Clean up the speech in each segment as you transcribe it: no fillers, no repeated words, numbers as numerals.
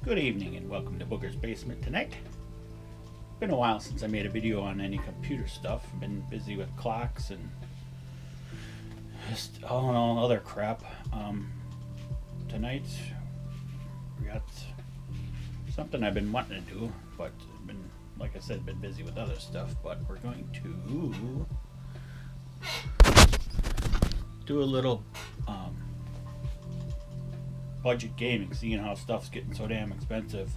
Good evening and welcome to Booger's Basement tonight. Been a while since I made a video on any computer stuff. I've been busy with clocks and just all in all other crap. Tonight we got something I've been wanting to do, but been, like I said, been busy with other stuff. But we're going to do a little budget gaming, seeing how stuff's getting so damn expensive.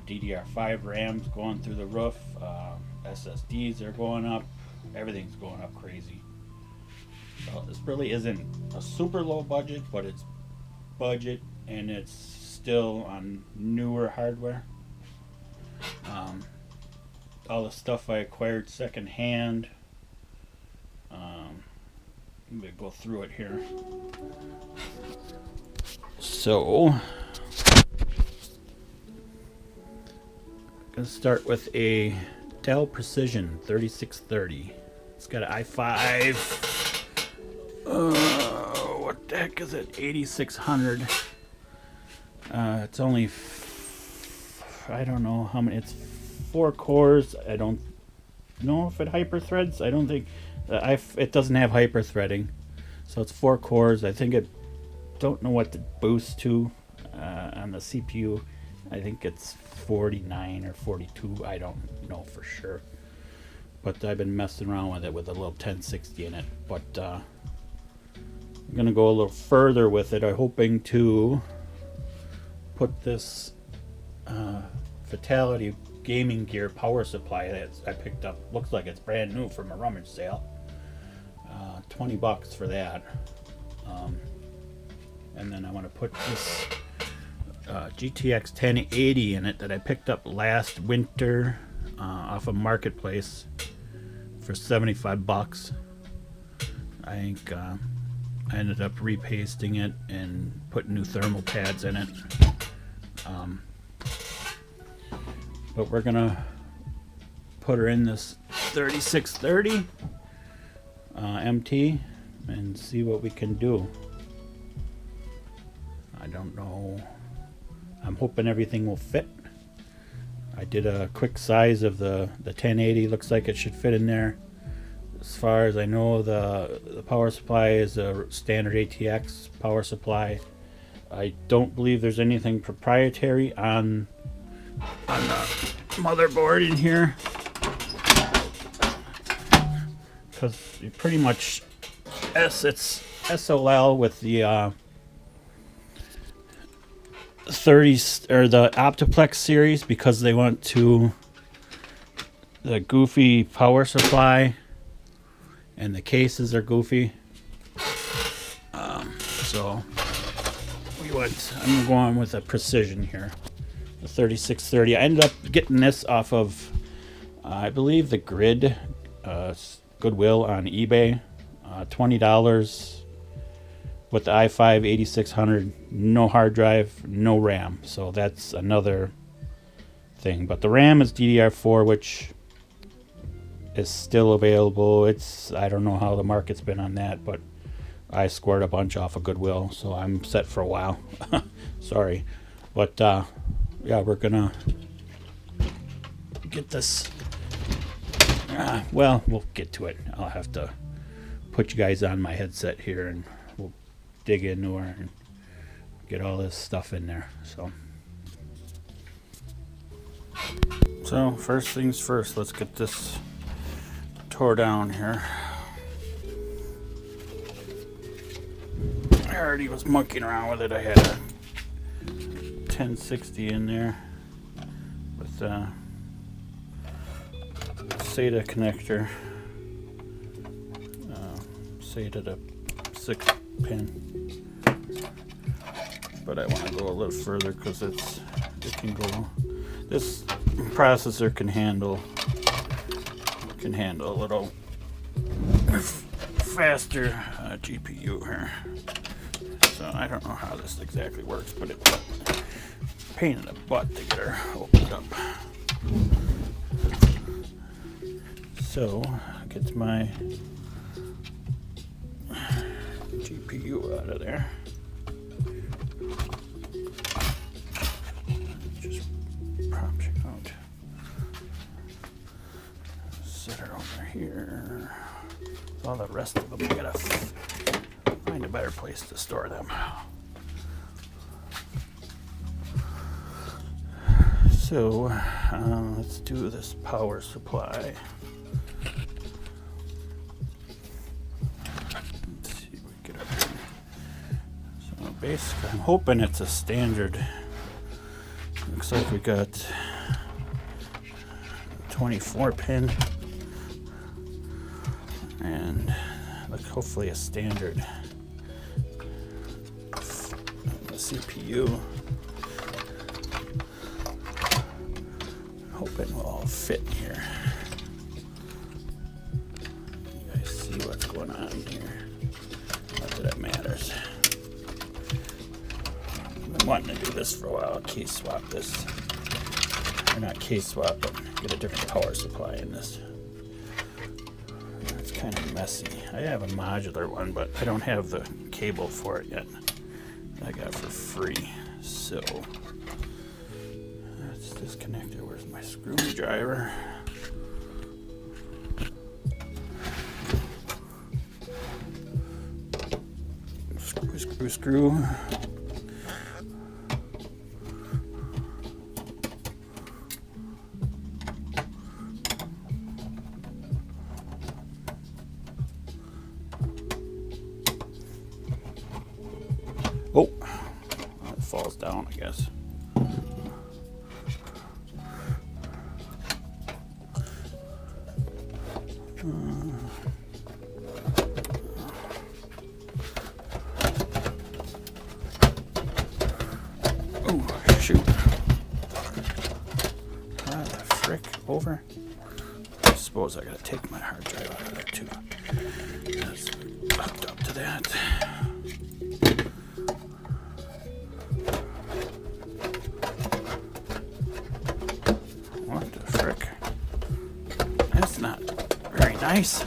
DDR5 RAM's going through the roof, SSDs are going up, everything's going up crazy. So this really isn't a super low budget, but it's budget and it's still on newer hardware. All the stuff I acquired secondhand. I'm going to go through it here. So, I'm going to start with a Dell Precision 3630. It's got an i5. What the heck is it? 8600. It's only, I don't know how many. It's 4 cores. I don't know if it hyper-threads. I don't think. It doesn't have hyper-threading. So it's 4 cores. I think it. Don't know what to boost to on the CPU. I think it's 49 or 42. I don't know for sure, but I've been messing around with it with a little 1060 in it. But I'm gonna go a little further with it. I'm hoping to put this Fatality gaming gear power supply that I picked up. Looks like it's brand new from a rummage sale. $20 for that. And then I want to put this GTX 1080 in it that I picked up last winter off of Marketplace for $75. I think I ended up repasting it and putting new thermal pads in it. But we're gonna put her in this 3630 MT and see what we can do. I don't know. I'm hoping everything will fit. I did a quick size of the 1080. Looks like it should fit in there. As far as I know, the power supply is a standard ATX power supply. I don't believe there's anything proprietary on the motherboard in here, because you pretty much it's SOL with the 30s or the Optiplex series, because they went to the goofy power supply and the cases are goofy. So I'm going with a Precision here, the 3630. I ended up getting this off of I believe the Grid Goodwill on eBay. $20 with the i5 8600, no hard drive, no RAM. So that's another thing. But the RAM is DDR4, which is still available. I don't know how the market's been on that, but I scored a bunch off of Goodwill, so I'm set for a while. Sorry. But yeah, we're gonna get this. Well, we'll get to it. I'll have to put you guys on my headset here and we'll dig into her and get all this stuff in there. So first things first, let's get this tore down here. I already was monkeying around with it. I had a 1060 in there with a SATA connector, SATA to 6-pin, but I want to go a little further because it can go. This processor can handle a little faster GPU here. So I don't know how this exactly works, but it's a pain in the butt to get her opened up. So get my GPU out of there. here. All the rest of them, I gotta find a better place to store them. So let's do this power supply. Let's see if we get up here. So basically, I'm hoping it's a standard. Looks like we got 24 pin and hopefully a standard CPU. Hoping will all fit in here. You guys see what's going on here. Not that it matters. I've been wanting to do this for a while. Case swap this. Or not case swap, but get a different power supply in this. It's kind of messy. I have a modular one, but I don't have the cable for it yet. I got for free. So let's disconnect it. Where's my screwdriver? Screw. Oh, it falls down, I guess. Oh, shoot. Ah, the frick, over. I suppose I gotta take my hard drive out of there too. That's hooked up to that. What the frick? That's not very nice.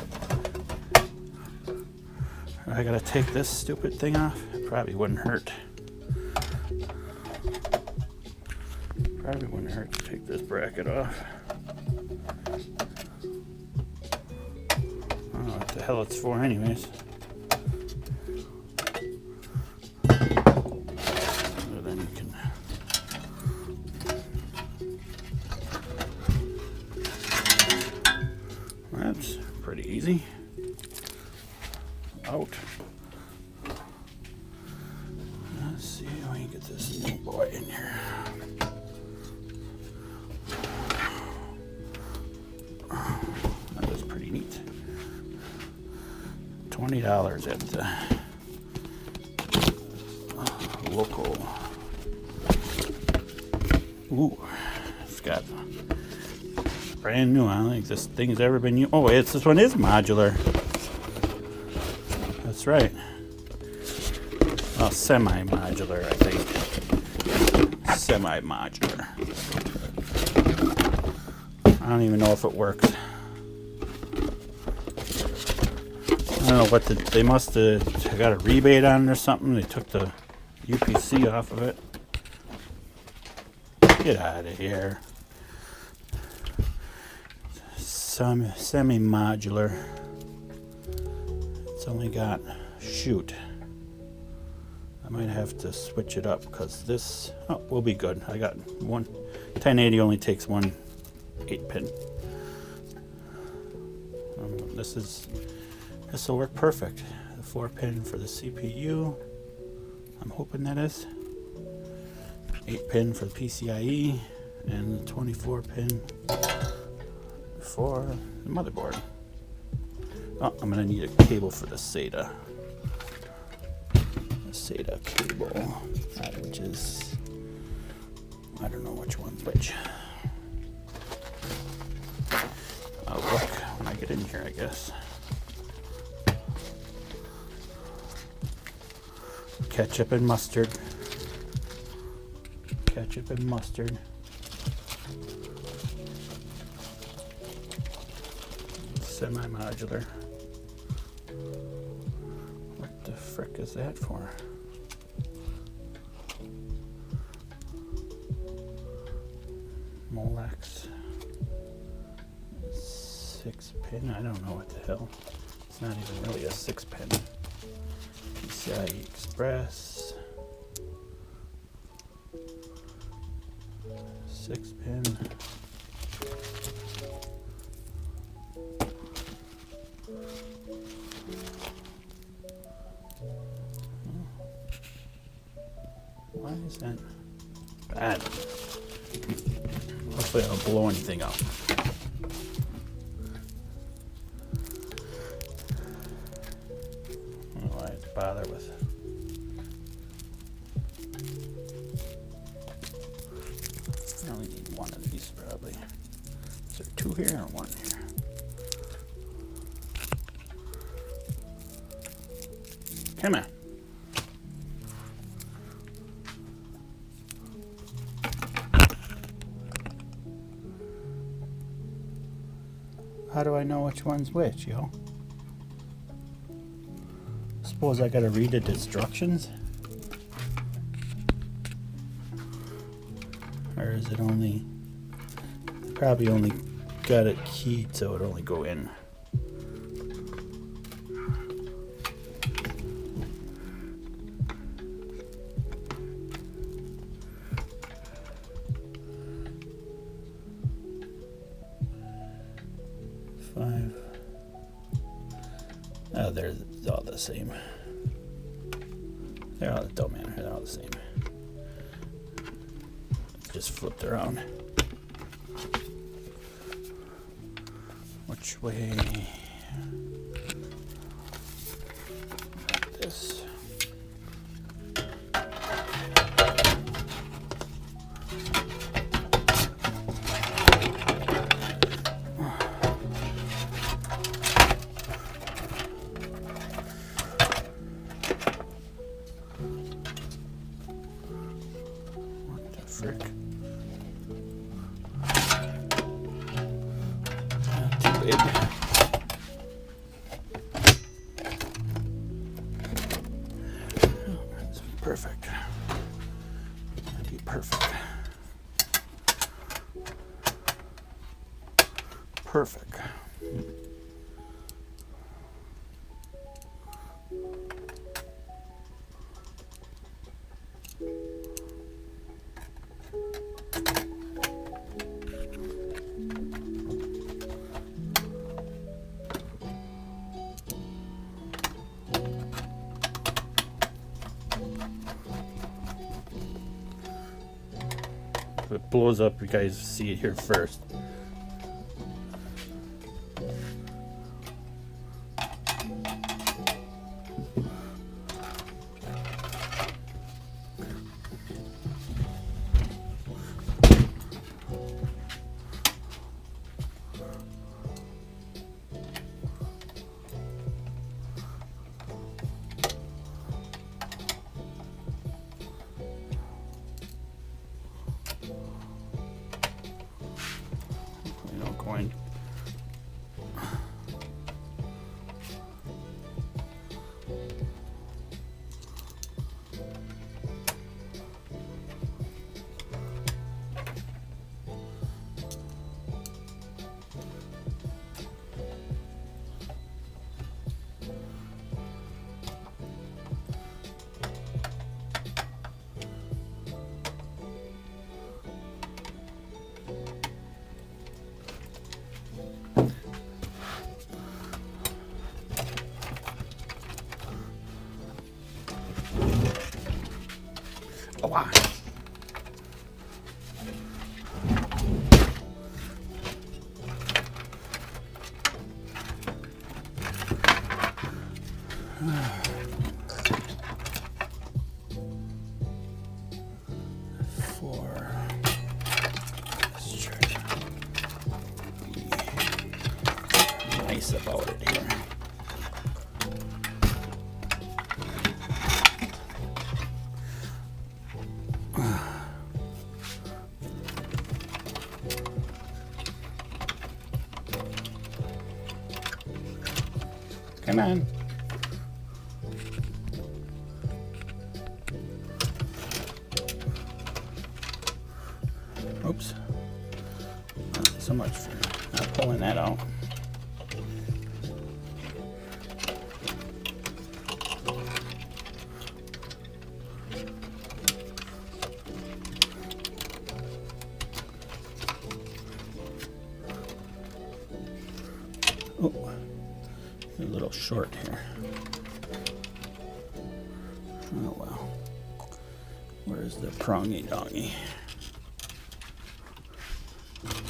I gotta take this stupid thing off. It probably wouldn't hurt. Probably wouldn't hurt to take this bracket off. I don't know what the hell it's for anyways. So then you can that's pretty easy. Out. Let's see if we can get this new boy in here. That was pretty neat. $20 at the local. Ooh, it's got brand new. I don't think this thing's ever been used. Oh, wait, this one is modular. That's right. Well, semi-modular, I think. Semi-modular. I don't even know if it works. I don't know what they must have got a rebate on it or something. They took the UPC off of it. Get out of here. Semi-modular. It's only got, shoot. I might have to switch it up because this, oh, will be good. I got one, 1080 only takes one 8-pin. This will work perfect. The 4-pin for the CPU. I'm hoping that is. 8-pin for the PCIe and the 24-pin for the motherboard. Oh, I'm gonna need a cable for the SATA. The SATA cable, which is, I don't know which one's which. I'll look when I get in here, I guess. Ketchup and mustard. Ketchup and mustard. Semi-modular. What the frick is that for? Molex. 6-pin. I don't know what the hell. It's not even really a 6-pin. PCI Express. 6-pin. Why is that bad? Hopefully I don't blow anything up. I don't know why I have to bother with. I only need one of these probably. Is there 2 here or 1 here? Come on. How do I know which one's which, yo? Suppose I gotta read the instructions? Or is it only... Probably only got it keyed so it only go in. Oh, they're all the same. They're all, don't matter, they're all the same. Just flipped around. Which way? Like this. Frick. Not too big. Oh, that's perfect. That'd be perfect. Perfect. If it blows up, you guys see it here first. Going. Oh, wow. Let's try to be nice about it here. Come on. Oops. So much for not pulling that out. Oh, a little short here. Oh well. Where's the prongy dongy?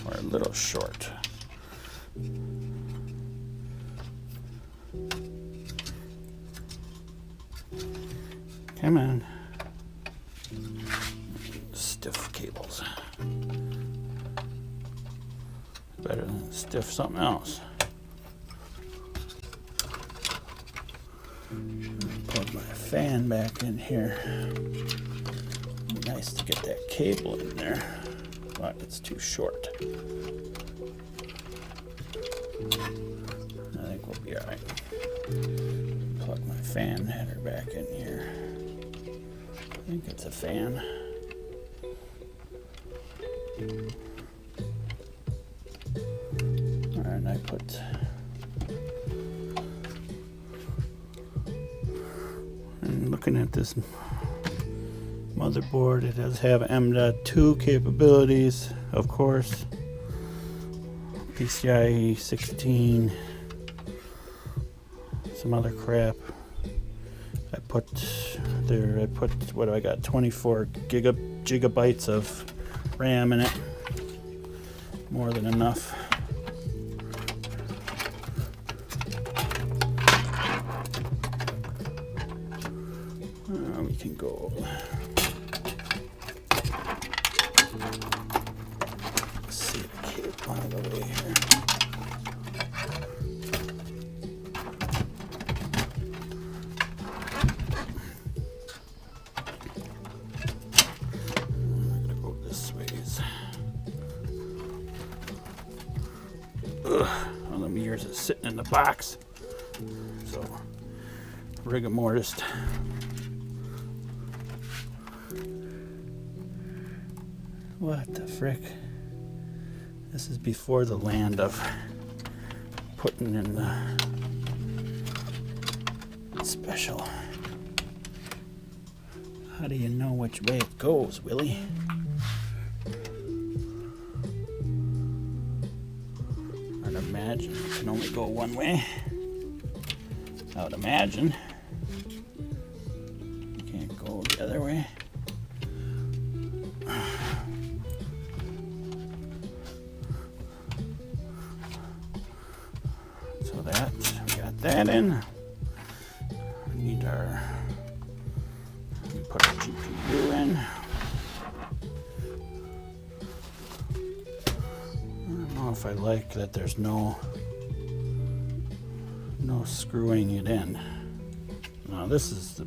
We're a little short. Come on. Stiff cables. Better than stiff something else. Plug my fan back in here. Be nice to get that cable in there, but it's too short. I think we'll be alright. Plug my fan header back in here. I think it's a fan. Alright, and I put looking at this motherboard, it does have M.2 capabilities, of course. PCIe 16, some other crap. I put what do I got? 24 gigabytes of RAM in it. More than enough. We can go. Let's see the cable out of the way here. I'm gonna go this ways. Ugh, all the mirrors are sitting in the box. So rigor mortis. What the frick? This is before the land of putting in the special. How do you know which way it goes, Willie? I'd imagine it can only go one way. I would imagine. You can't go the other way. That in. We need our. Put our GPU in. I don't know if I like that there's no screwing it in. Now this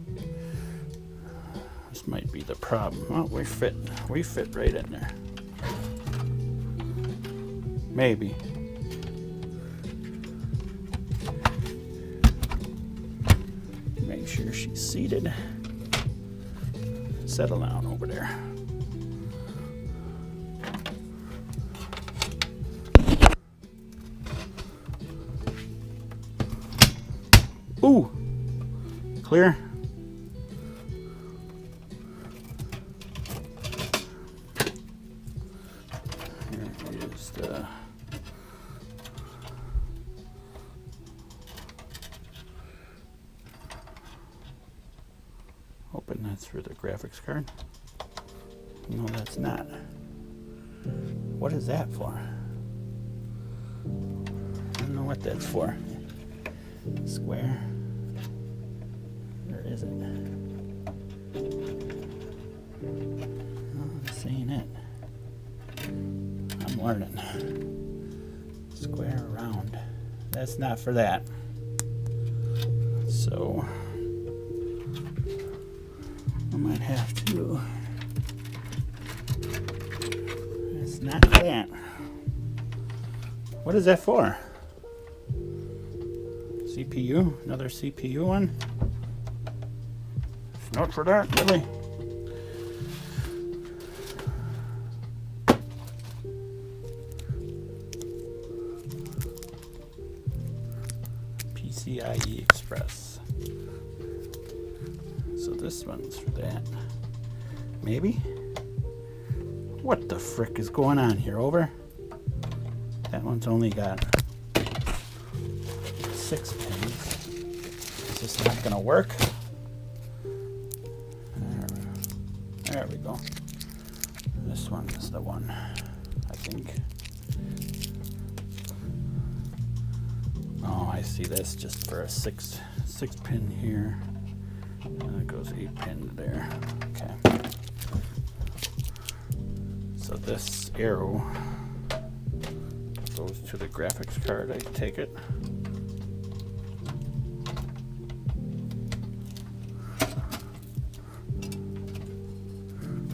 might be the problem. Well, we fit right in there. Maybe. Make sure she's seated. Settle down over there. Ooh! Clear. Here's the hoping that's for the graphics card. No, that's not. What is that for? I don't know what that's for. Square. Where is it? Oh, this ain't it. I'm learning. Square, round. That's not for that. So I might have to. It's not that. What is that for? CPU? Another CPU one? It's not for that, really. PCIe Express. So this one's for that. Maybe? What the frick is going on here? Over? That one's only got 6 pins. It's just not going to work. There we go. This one is the one, I think. Oh, I see this just for a six pin here. And it goes 8 pin there. Okay. So this arrow goes to the graphics card, I take it.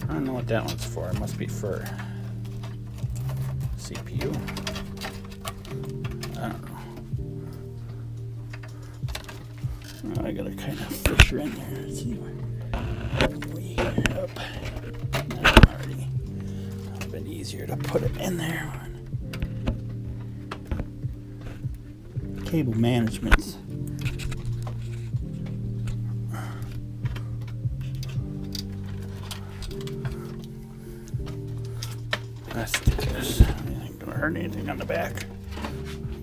I don't know what that one's for. It must be for CPU. I don't know. I gotta kind of fish her in there and see where we up. Already. It's been easier to put it in there. Cable management. Let's do this. Anything gonna hurt anything on the back?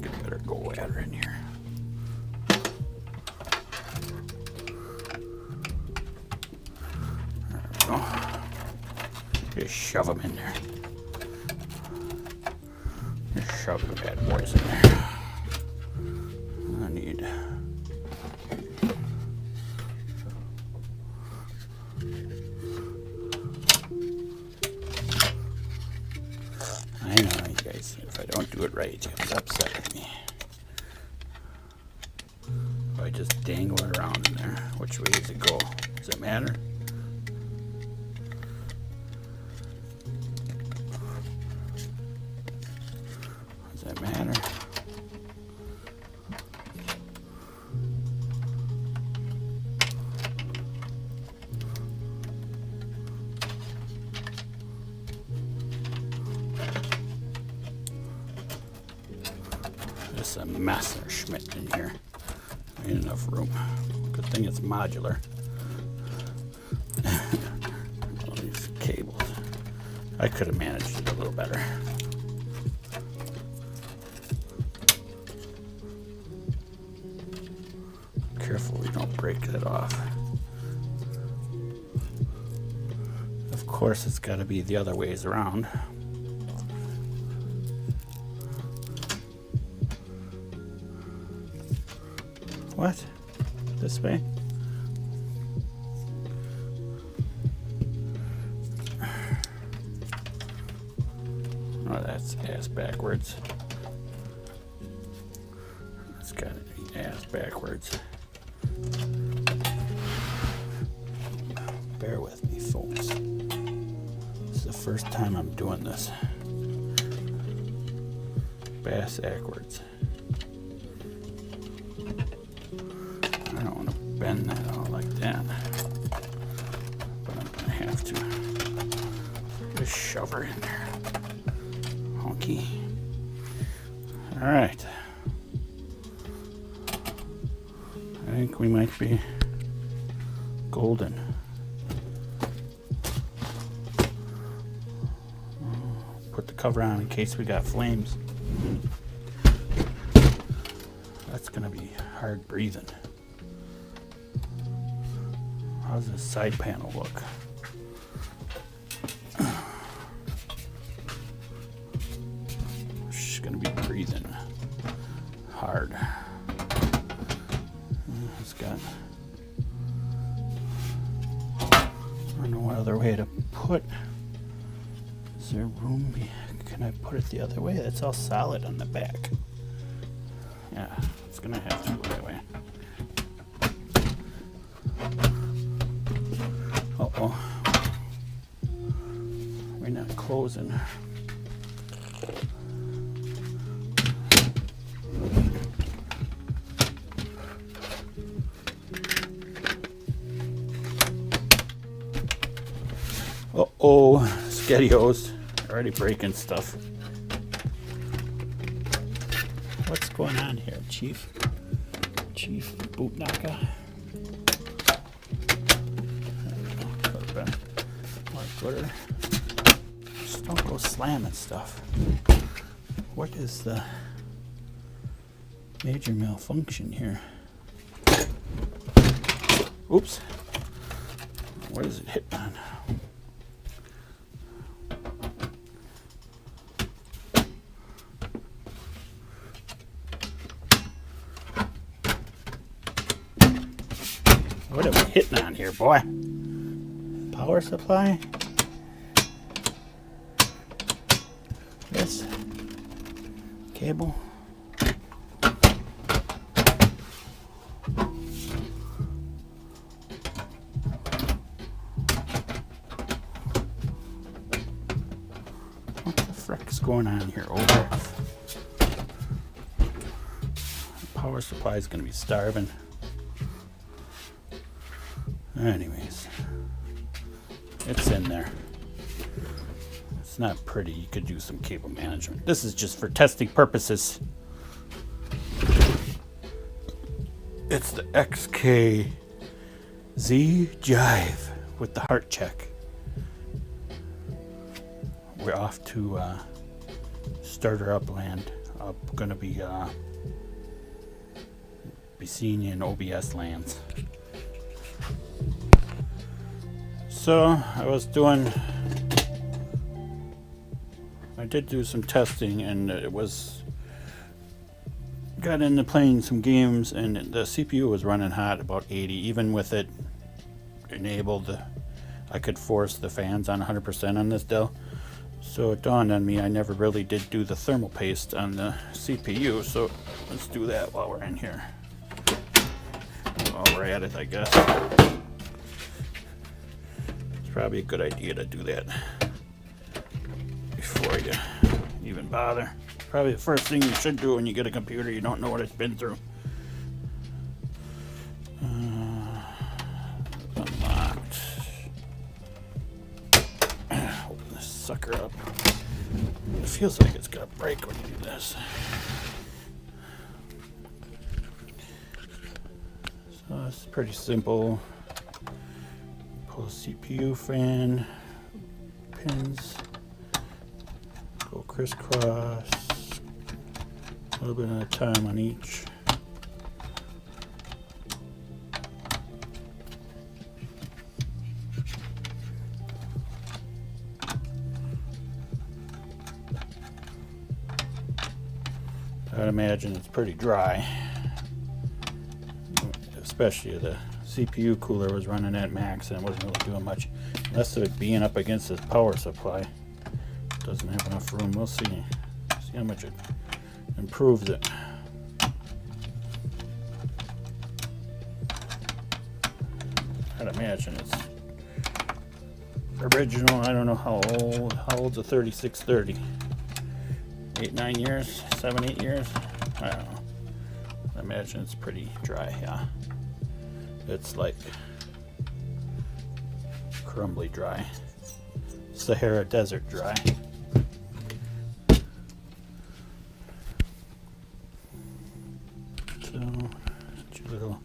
Get better go at her in here. There we go. Just shove them in there. Just shove the bad boys in there. I need. I know, you guys, if I don't do it right, you get upset with me. If I just dangle it around in there, which way does it go? Does it matter? Does that matter? Just a Messerschmitt in here. Ain't enough room. Good thing it's modular. All these cables. I could have managed it a little better. Careful we don't break it off. Of course, it's got to be the other ways around. What? This way? Oh, that's ass backwards. That's gotta be ass backwards. Bear with me, folks. This is the first time I'm doing this. Bass backwards. I don't want to bend that out like that, but I'm going to have to just shove her in there. Honky. All right. I think we might be golden. Put the cover on in case we got flames. That's going to be hard breathing. How's this side panel look? She's gonna be breathing hard. It's got. I don't know what other way to put. Is there room? Can I put it the other way? That's all solid on the back. Yeah, it's gonna have to go that way. Uh-oh. We're not closing. Uh-oh, SCADIOs. Already breaking stuff. What's going on here, Chief? Chief Bootnaka? Glitter. Just don't go slamming stuff. What is the Major malfunction here. Oops. What is it hitting on? What are we hitting on here, boy? Power supply? This cable? What the frick's going on here? Over. Power supply is going to be starving. Anyways, it's in there. It's not pretty. You could do some cable management. This is just for testing purposes. It's the XKZ Jive with the heart check. We're off to starter upland. I'm gonna be seeing you in OBS lands. So I did do some testing, and got into playing some games, and the CPU was running hot, about 80. Even with it enabled, I could force the fans on 100% on this Dell. So it dawned on me I never really did do the thermal paste on the CPU, so let's do that while we're in here. While we're at it, I guess. Probably a good idea to do that before you even bother. Probably the first thing you should do when you get a computer you don't know what it's been through. Unlocked. Open this sucker up. It feels like it's gonna break when you do this. So it's pretty simple. Pull the CPU fan pins, go crisscross, a little bit at a time on each. I'd imagine it's pretty dry, especially the CPU cooler was running at max and it wasn't really doing much. Unless it being up against this power supply. Doesn't have enough room. We'll see. See how much it improves it. I'd imagine it's original. I don't know how old. How old's a 3630? 8, 9 years? 7, 8 years? I don't know. I imagine it's pretty dry, yeah. It's like crumbly dry. Sahara Desert dry. So, your little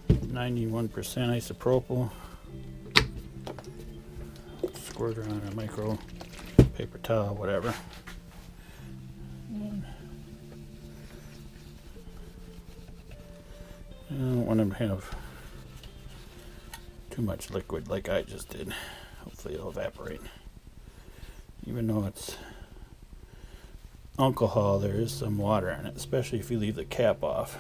91% isopropyl. Squirt it on a micro paper towel, whatever. I don't want to have too much liquid like I just did. Hopefully it'll evaporate. Even though it's alcohol, there is some water in it, especially if you leave the cap off.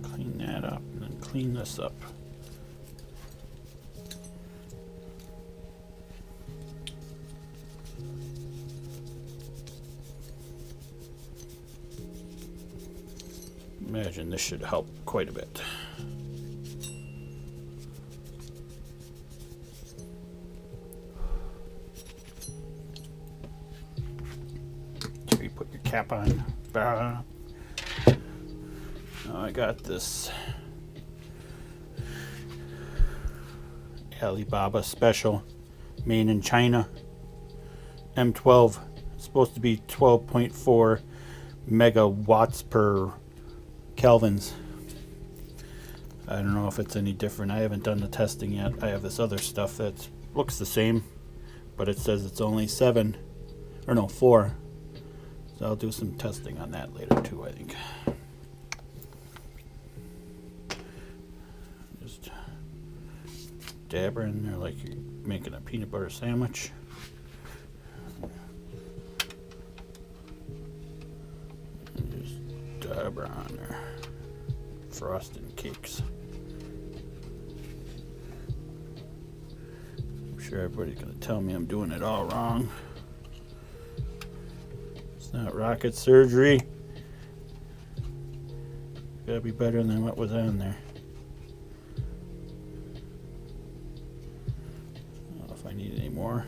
Clean that up and then clean this up. Imagine this should help quite a bit. So you put your cap on. Now I got this Alibaba special, made in China. M12. It's supposed to be 12.4 megawatts per Kelvins. I don't know if it's any different. I haven't done the testing yet. I have this other stuff that looks the same, but it says it's only 7 or no, 4. So I'll do some testing on that later too, I think. Just dab her in there like you're making a peanut butter sandwich. And just dab her on there. Frosting cakes. I'm sure everybody's gonna tell me I'm doing it all wrong. It's not rocket surgery. Gotta be better than what was on there. I don't know if I need any more.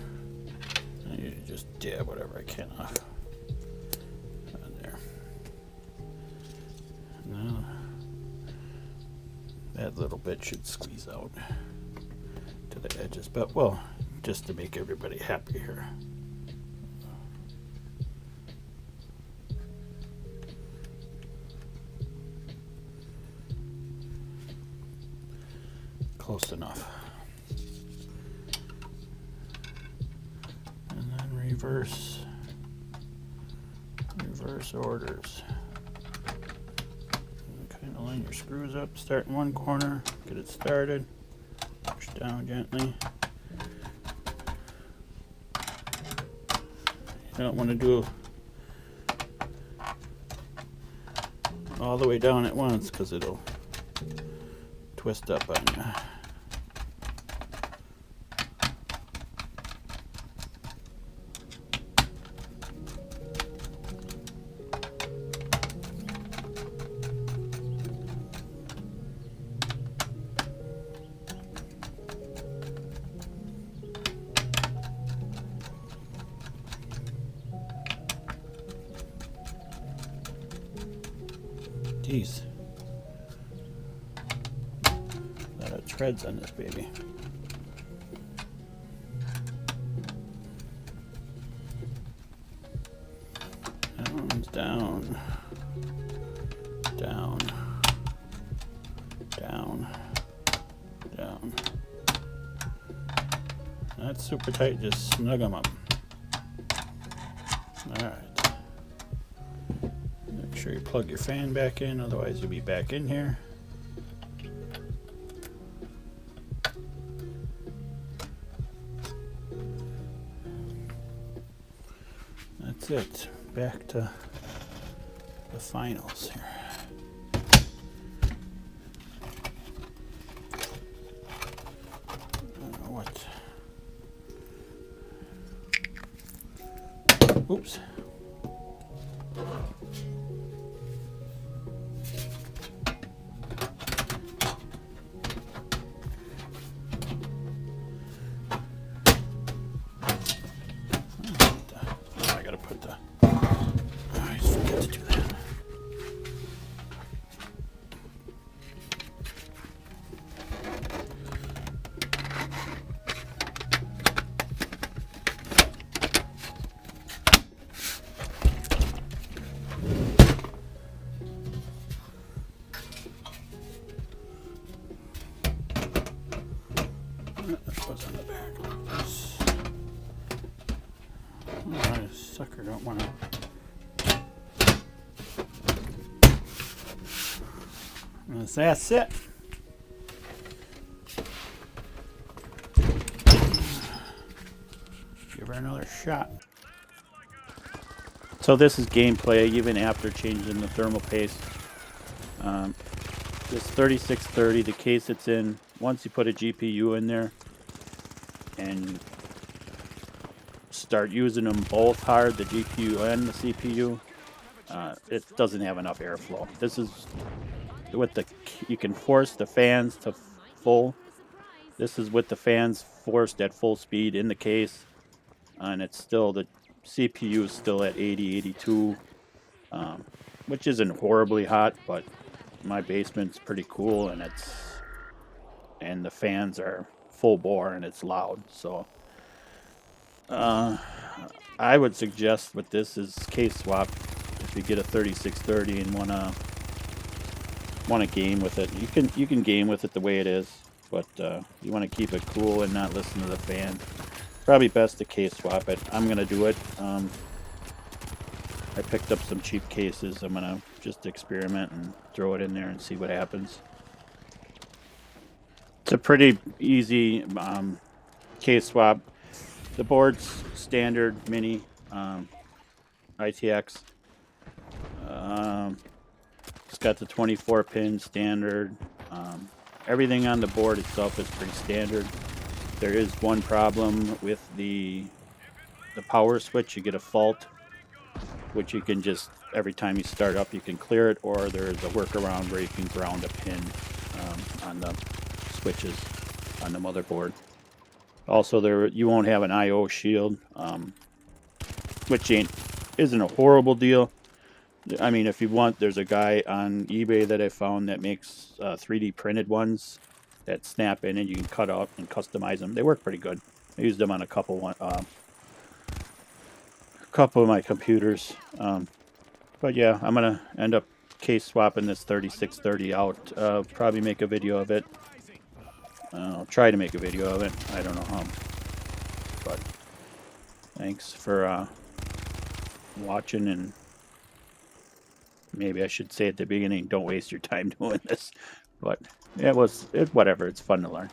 I need to just dab whatever I can off on there. Now that little bit should squeeze out to the edges, but well, just to make everybody happy here. Close enough. And then reverse orders. Kind of line your screws up, start in one corner, get it started, push down gently. You don't want to do all the way down at once because it'll twist up on you. Jeez. A lot of treads on this baby. That one's down. Down. Down. Down. Not super tight, just snug them up. Alright. Make sure you plug your fan back in, otherwise you'll be back in here. That's it. Back to the finals here. I don't know what. Oops. That was on the back like this. Oh, I sucker don't want to. That's it. Give her another shot. So this is gameplay even after changing the thermal paste. This 3630, the case it's in, once you put a GPU in there and start using them both hard, the GPU and the CPU, it doesn't have enough airflow. This is with the, you can force the fans to full. This is with the fans forced at full speed in the case, and it's still, the CPU is still at 80, 82, which isn't horribly hot, but my basement's pretty cool, and the fans are full bore and it's loud. So I would suggest with this is case swap. If you get a 3630 and wanna game with it, you can game with it the way it is, but you want to keep it cool and not listen to the fan. Probably best to case swap it. I'm gonna do it. I picked up some cheap cases. I'm gonna just experiment and throw it in there and see what happens. It's a pretty easy case swap. The board's standard mini ITX. It's got the 24 pin standard. Everything on the board itself is pretty standard. There is one problem with the power switch. You get a fault, which you can just, every time you start up, you can clear it, or there is a workaround where you can ground a pin on the switches on the motherboard. Also, you won't have an I/O shield, which isn't a horrible deal. I mean, if you want, there's a guy on eBay that I found that makes 3D printed ones that snap in and you can cut out and customize them. They work pretty good. I used them on a couple of my computers. But yeah, I'm gonna end up case swapping this 3630 out. Probably make a video of it. I'll try to make a video of it. I don't know how. But thanks for watching, and maybe I should say at the beginning, don't waste your time doing this. But whatever, it's fun to learn.